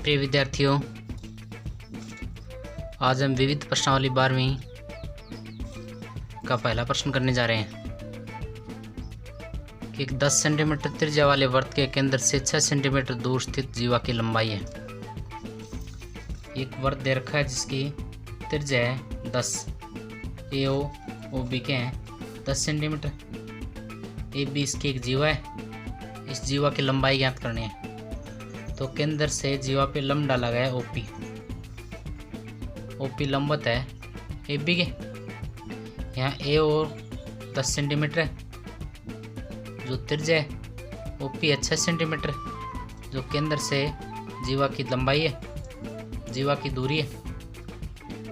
प्रिय विद्यार्थियों, आज हम विविध प्रश्नावली 12वीं का पहला प्रश्न करने जा रहे हैं कि 10 सेंटीमीटर त्रिज्या वाले वृत्त के केंद्र से 6 सेंटीमीटर दूर स्थित जीवा की लंबाई है। एक वृत्त दे रखा है जिसकी त्रिज्या है 10, ए ओ बी के हैं 10 सेंटीमीटर, ए बी इसकी एक जीवा है। इस जीवा की लंबाई ज्ञात करनी है। तो केंद्र से जीवा पे लंब डाला गया है ओपी लंबवत है ए बी के। यहाँ ए और 10 सेंटीमीटर है जो त्रिज्या है, ओपी है 6 सेंटीमीटर जो केंद्र से जीवा की लंबाई है, जीवा की दूरी है।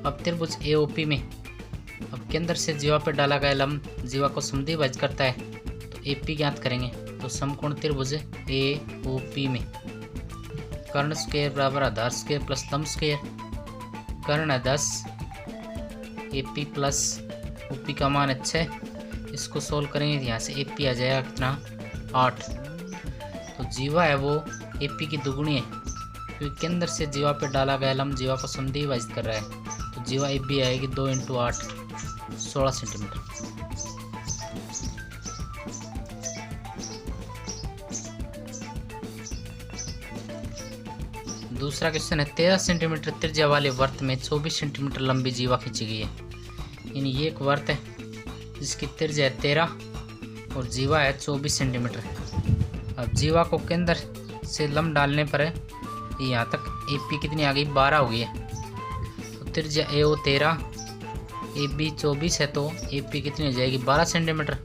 अब त्रिभुज ए ओपी में अब केंद्र से जीवा पे डाला गया लंब जीवा को समद्विभाजित करता है, तो ए पी ज्ञात करेंगे। तो समकोण त्रिभुज ए ओ पी में कर्ण स्क्वायर बराबर आधार स्क्वायर प्लस लंब स्क्वायर। कर्ण है 10, A P plus O P का मान है 6। इसको सोल्व करेंगे यहाँ से ए पी आ जाएगा कितना 8। तो जीवा है वो ए पी की दुगुनी है क्योंकि केंद्र से जीवा पे डाला गया लंब जीवा को समद्विभाजित कर रहा है। तो जीवा ए बी आएगी 2 × 8 16 सेंटीमीटर। दूसरा क्वेश्चन है 13 सेंटीमीटर त्रिज्या वाले वृत्त में 24 सेंटीमीटर लंबी जीवा खींची गई है। यानी ये एक वृत्त है जिसकी त्रिज्या है 13 और जीवा है 24 सेंटीमीटर। अब जीवा को केंद्र से लंब डालने पर यहाँ तक ए पी कितनी आ गई 12 हो गई है। तो त्रिज्या ए ओ 13, ए बी 24 है तो ए पी कितनी हो जाएगी 12 सेंटीमीटर।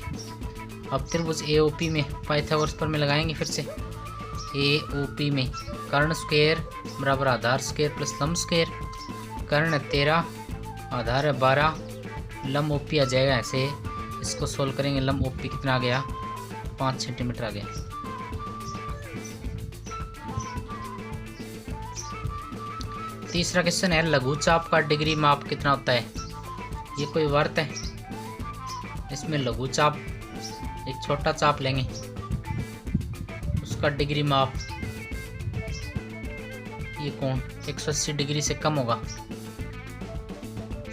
अब त्रिभुज ए ओ पी में पाइथागोरस पर में लगाएंगे फिर से। ए ओ पी में कर्ण स्क्वायर बराबर आधार स्क्वायर प्लस लंब स्क्वायर। कर्ण है 13, आधार है 12, लंब ओपी आ जाएगा ऐसे। इसको सोल्व करेंगे, लंब ओपी कितना आ गया 5 सेंटीमीटर आ गया। तीसरा क्वेश्चन है लघु चाप का डिग्री माप कितना होता है। ये कोई वृत्त है, इसमें लघु चाप एक छोटा चाप लेंगे, उसका डिग्री माप ये कोण 180 डिग्री से कम होगा।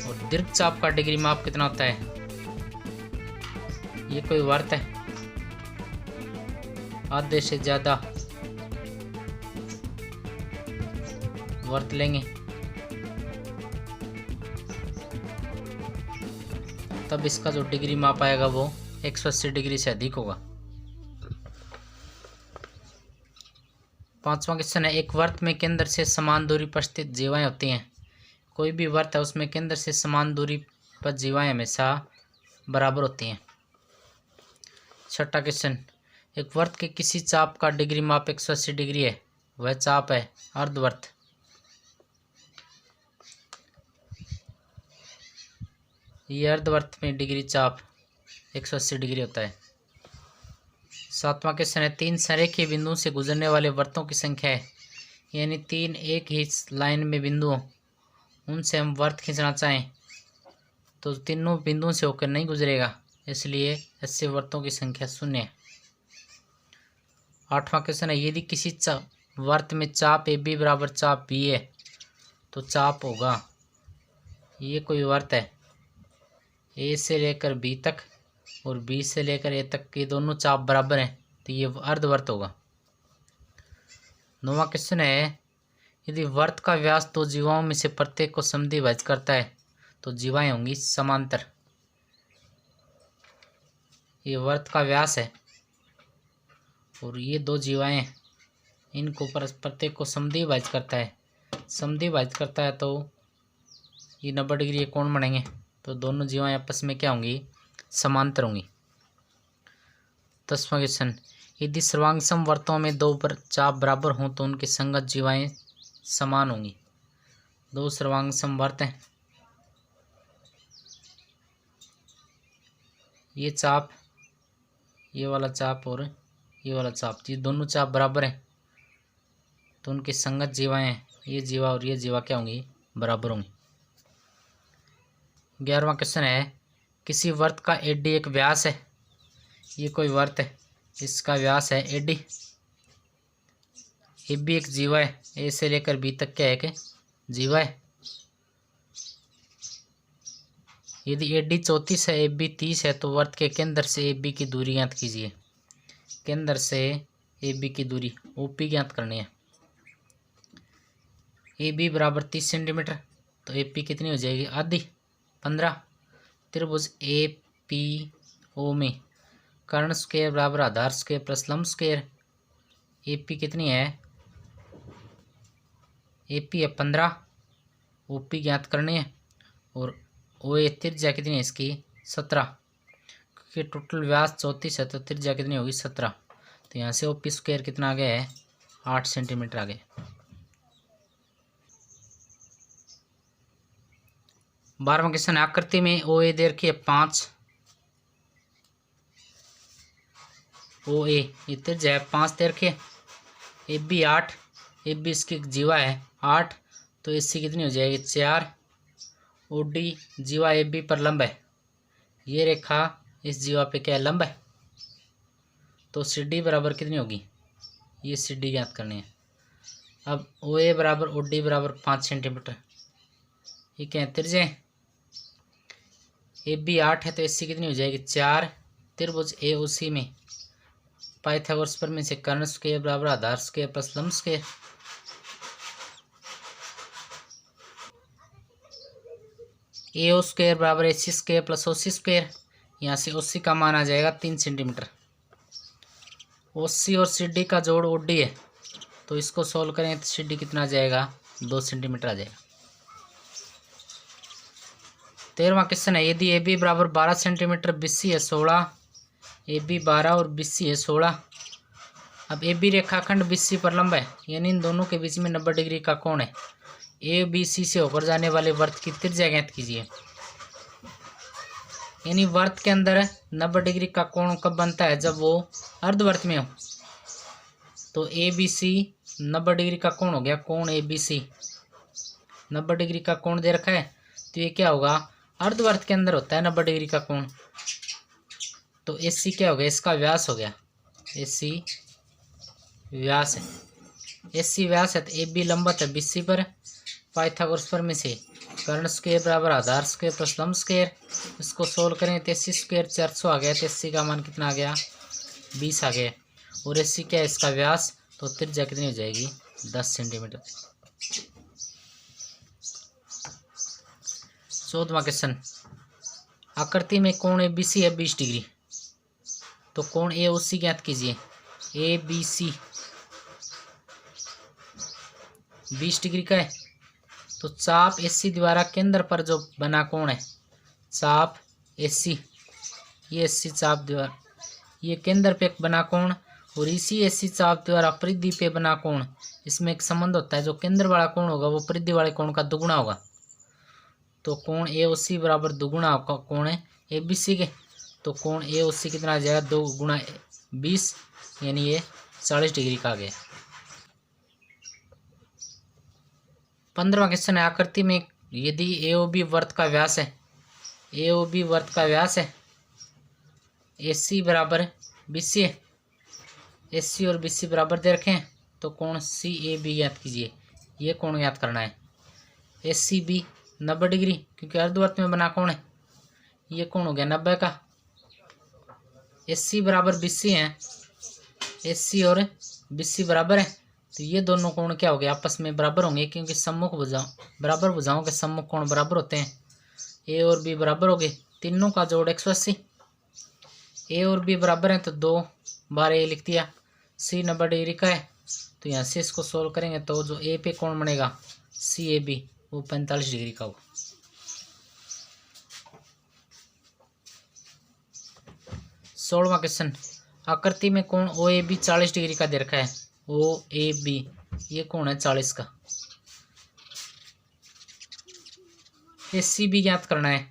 और दीर्घ चाप का डिग्री माप कितना होता है। ये कोई वृत्त है, आधे से ज़्यादा वृत्त लेंगे तब इसका जो डिग्री माप आएगा वो 180 डिग्री से अधिक होगा। पांचवा क्वेश्चन है एक वृत्त में केंद्र से समान दूरी पर स्थित जीवाएं होती हैं। कोई भी वृत्त है उसमें केंद्र से समान दूरी पर जीवाएं हमेशा बराबर होती हैं। छठा क्वेश्चन एक वृत्त के किसी चाप का डिग्री माप 180 डिग्री है, वह चाप है अर्धवृत्त। ये अर्धवृत्त में डिग्री चाप 180 डिग्री होता है। सातवां क्वेश्चन है 3 संरेखीय बिंदुओं से गुजरने वाले वृत्तों की संख्या है। यानी 3 एक ही लाइन में बिंदु उनसे हम वृत्त खींचना चाहें तो तीनों बिंदुओं से होकर नहीं गुजरेगा, इसलिए ऐसे वृत्तों की संख्या 0 है। आठवां क्वेश्चन है यदि किसी वृत्त में चाप ए बी बराबर चाप बी है तो चाप होगा। ये कोई वृत्त है, ए से लेकर बी तक और बी से लेकर ए तक के दोनों चाप बराबर हैं तो ये अर्धवृत्त होगा। नौवां क्वेश्चन है यदि वृत्त का व्यास दो जीवाओं में से प्रत्येक को समद्विभाजित करता है तो जीवाएं होंगी समांतर। ये वृत्त का व्यास है और ये दो जीवाएं हैं, इनको प्रत्येक को समद्विभाजित करता है। समद्विभाजित करता है तो ये 90 डिग्री कोण बनेंगे, तो दोनों जीवाएं आपस में क्या होंगी समांतर होंगी। 10वां क्वेश्चन यदि सर्वांगसम वृत्तों में दो चाप बराबर हों तो उनकी संगत जीवाएं समान होंगी। दो सर्वांगसम वृत्त हैं, ये चाप, ये वाला चाप और ये वाला चाप, ये दोनों चाप बराबर हैं तो उनकी संगत जीवाएं ये जीवा और ये जीवा क्या होंगी बराबर होंगी। 11वां क्वेश्चन है किसी वृत्त का एडी एक व्यास है। ये कोई वृत्त है, इसका व्यास है एडी। ए बी एक जीवा है, ए से लेकर बी तक क्या है कि जीवा है। यदि ए डी 34 है, ए बी 30 है, तो वर्त के केंद्र से ए बी की दूरी ज्ञात कीजिए। केंद्र से ए बी की दूरी ओ पी ज्ञात करनी है। ए बी बराबर 30 सेंटीमीटर, तो ए पी कितनी हो जाएगी, आधी 15। त्रिभुज ए पी ओ में कर्ण स्क्वायर बराबर आधार स्क्वायर प्लस लंब स्क्वायर। ए पी कितनी है, ए पी है 15, ओ पी ज्ञात करनी है। और ओ ए त्रिज्या कितनी है इसकी, 17, क्योंकि टोटल व्यास 34 है तो त्रिज्या कितनी होगी, 17। तो यहाँ से ओ पी स्क्वायर कितना आ गया है, 8 सेंटीमीटर आ गया। 12वां क्वेश्चन, आकृति में ओ ए दे रखी है 5, ओ ए ये त्रिज्या है 5 दे रखी है। ए बी 8, ए बी इसकी जीवा है 8, तो इसकी कितनी हो जाएगी, 4। ओ डी जीवा ए बी पर लंब है, ये रेखा इस जीवा पे क्या है, लंब है। तो सी डी बराबर कितनी होगी, ये सी डी ज्ञात करनी है। अब ओ ए बराबर ओ डी बराबर 5 सेंटीमीटर, ये क्या है, त्रिज्या। ए बी 8 है तो इसकी कितनी हो जाएगी, 4। त्रिभुज ए ओ सी में पाइथागोरस प्रमेय से कर्ण स्क्वायर बराबर आधार स्क्वायर प्लस लंब स्क्वायर। ए ओ स्क्वायर बराबर ए सी स्क्वायर प्लस ओ सी स्क्वायर। यहाँ से ओ सी का मान आ जाएगा 3 सेंटीमीटर। ओ सी और सी डी का जोड़ ओ डी है, तो इसको सोल्व करें तो सी डी कितना आ जाएगा, 2 सेंटीमीटर आ जाएगा। 13वां क्वेश्चन है, यदि ए बी बराबर 12 सेंटीमीटर, बी सी है 16, ए बी 12 और बी सी है 16। अब ए बी रेखाखंड बी सी पर लंब है, यानी इन दोनों के बीच में 90 डिग्री का कोण है। ए बी सी से होकर जाने वाले वर्त की त्रिज्या ज्ञात कीजिए। यानी वर्त के अंदर 90 डिग्री का कोण कब बनता है, जब वो अर्धवर्त में हो। तो ए बी सी 90 डिग्री का कोण हो गया, कोण ए बी सी 90 डिग्री का कोण दे रखा है, तो ये क्या होगा, अर्धवर्त के अंदर होता है 90 डिग्री का कोण। तो ए सी क्या हो गया, इसका व्यास हो गया, ए सी व्यास है। ए सी व्यास है तो ए बी लंबवत है बी सी पर। पाइथागोरस प्रमेय से कर्ण स्क्वायर बराबर आधार स्क्वायर प्लस लंब स्क्वायर। इसको सोल्व करें तो ए सी स्क्वायर 400 आ गया, तो ए सी का मान कितना आ गया, 20 आ गया। और ए सी क्या है, इसका व्यास, तो त्रिज्या कितनी हो जाएगी, 10 सेंटीमीटर। 14वां क्वेश्चन, आकृति में कोण ए बी सी है 20 डिग्री, तो कोण ए ओ सी ज्ञात कीजिए। ए बी सी 20 डिग्री का है, तो चाप ए सी द्वारा केंद्र पर जो बना कोण है, चाप ए सी, ये एस सी चाप द्वारा, ये केंद्र पे बना कोण, और इसी ए सी चाप द्वारा परिधि पे बना कोण, इसमें एक संबंध होता है, जो केंद्र वाला कोण होगा वो परिधि वाले कोण का दुगुना होगा। तो कोण ए ओ सी बराबर दुगुना कोण है ए बी सी के, तो कोण ए ओ सी कितना आ जाएगा, 2 गुणा 20, यानी ये 40 डिग्री का आ गया। 15वां क्वेश्चन है, आकृति में यदि ए ओ बी वर्त का व्यास है, ए ओ बी वर्त का व्यास है, ए सी बराबर बी सी है, ए सी और बी सी बराबर दे रखे हैं, तो कोण सी ए बी ज्ञात कीजिए। ये कोण ज्ञात करना है, ए सी बी 90 डिग्री, क्योंकि अर्धवर्त में बना कोण है, ये कोण हो गया 90 का। ए सी बराबर बी सी है, ए सी और बी सी बराबर है, तो ये दोनों कोण क्या हो गए, आपस में बराबर होंगे, क्योंकि सम्मुख भुजाओं बराबर भुजाओं के सम्मुख कोण बराबर होते हैं। ए और बी बराबर हो गए, तीनों का जोड़ 180। ए और बी बराबर हैं तो 2 बार ए लिख दिया। सी 90 डिग्री का है, तो यहाँ से इसको सोल्व करेंगे तो जो ए पे कोण बनेगा सी ए बी, वो 45 डिग्री का होगा। 16वां क्वेश्चन, आकृति में कोण ओ ए बी 40 डिग्री का दे रखा है, ओ ए बी ये कोण है 40 का। ए सी बी ज्ञात करना है,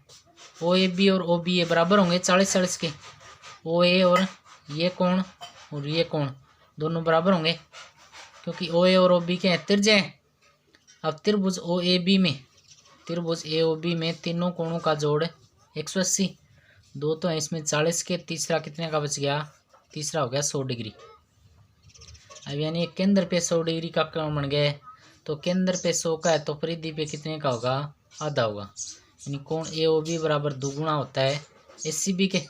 ओ ए बी और ओ बी ए बराबर होंगे 40-40 के। ओ ए और ये कोण और ये कोण दोनों बराबर होंगे, क्योंकि ओ ए और ओ बी के हैं त्रिज्या है। अब त्रिभुज ओ ए बी में, त्रिभुज ए ओ बी में तीनों कोणों का जोड़ 180, 2 तो है इसमें 40 के, तीसरा कितने का बच गया, तीसरा हो गया 100 डिग्री। अब यानी केंद्र पे 100 डिग्री का कोण बन गया, तो केंद्र पे 100 का है तो परिधि पे कितने का होगा, आधा होगा। यानी कोण ए ओ बी बराबर दुगुना होता है एस सी बी के,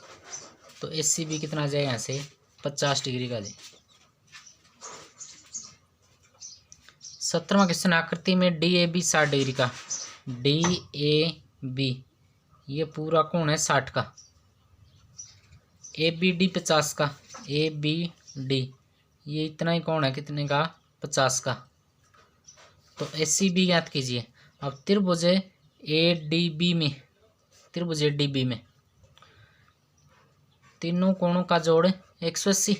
तो एस सी बी कितना आ जाए यहाँ से 50 डिग्री का जाए। 17वां क्वेश्चन, आकृति में डी ए बी 60 डिग्री का, डी ए बी ये पूरा कोण है 60 का, ए बी डी 50 का, ए बी डी ये इतना ही कोण है कितने का, 50 का। तो एस सी बी ज्ञात कीजिए। अब त्रिभुज ए डी बी में, त्रिभुज ए डी बी में तीनों कोणों का जोड़ 180।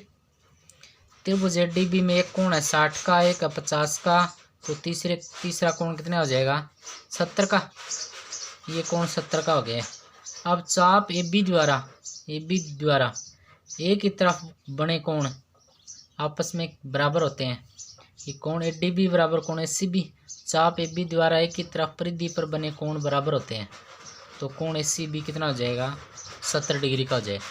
त्रिभुज ए डी बी में एक कोण है 60 का, एक है 50 का, तो तीसरा कोण कितना हो जाएगा 70 का। ये कोण 70 का हो गया। अब चाप ए बी द्वारा एक की तरफ बने कोण आपस में बराबर होते हैं। ये कोण ए डी बी बराबर कोण एस सी बी, चाप ए बी द्वारा एक की तरफ परिधि पर बने कोण बराबर होते हैं, तो कोण एस सी बी कितना हो जाएगा 70 डिग्री का हो जाएगा।